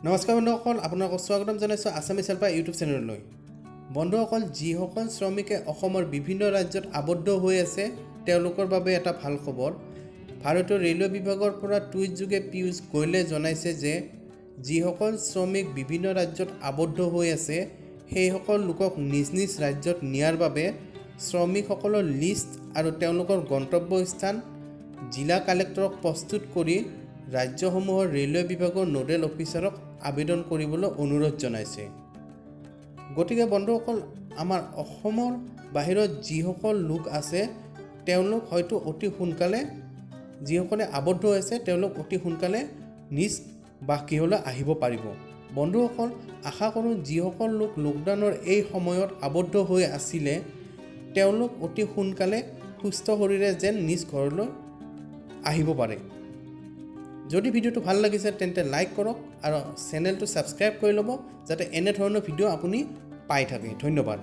নমস্কাৰ বন্ধুসকল, আপোনালোকক স্বাগতম জনাইছোঁ আছামিজ হেল্পাৰ ইউটিউব চেনেললৈ। বন্ধুসকল, যিসকল শ্ৰমিকে অসমৰ বিভিন্ন ৰাজ্যত আবদ্ধ হৈ আছে তেওঁলোকৰ বাবে এটা ভাল খবৰ। ভাৰতীয় ৰেলৱে বিভাগৰ পৰা টুইট যোগে পীয়ূষ গোয়েলে জনাইছে যে যিসকল শ্ৰমিক বিভিন্ন ৰাজ্যত আবদ্ধ হৈ আছে সেইসকল লোকক নিজ নিজ ৰাজ্যত নিয়াৰ বাবে শ্ৰমিকসকলৰ লিষ্ট আৰু তেওঁলোকৰ গন্তব্যস্থান জিলা কালেক্টৰক প্ৰস্তুত কৰি ৰাজ্যসমূহৰ ৰেলৱে বিভাগৰ নোডেল অফিচাৰক আবেদন কৰিবলৈ অনুৰোধ জনাইছে। গতিকে বন্ধুসকল, আমাৰ অসমৰ বাহিৰত যিসকল লোক আছে তেওঁলোক হয়তো অতি সোনকালে, যিসকলে আবদ্ধ হৈছে তেওঁলোক অতি সোনকালে নিজ বাসগৃহলৈ আহিব পাৰিব। বন্ধুসকল, আশা কৰোঁ যিসকল লোক লকডাউনৰ এই সময়ত আবদ্ধ হৈ আছিলে তেওঁলোক অতি সোনকালে সুস্থ শৰীৰে যেন নিজ ঘৰলৈ আহিব পাৰে। যদি ভিডিঅ'টো ভাল লাগিছে তেন্তে লাইক কৰক আৰু চেনেলটো ছাবস্ক্ৰাইব কৰি ল'ব যাতে এনেধৰণৰ ভিডিঅ' আপুনি পাই থাকে। ধন্যবাদ।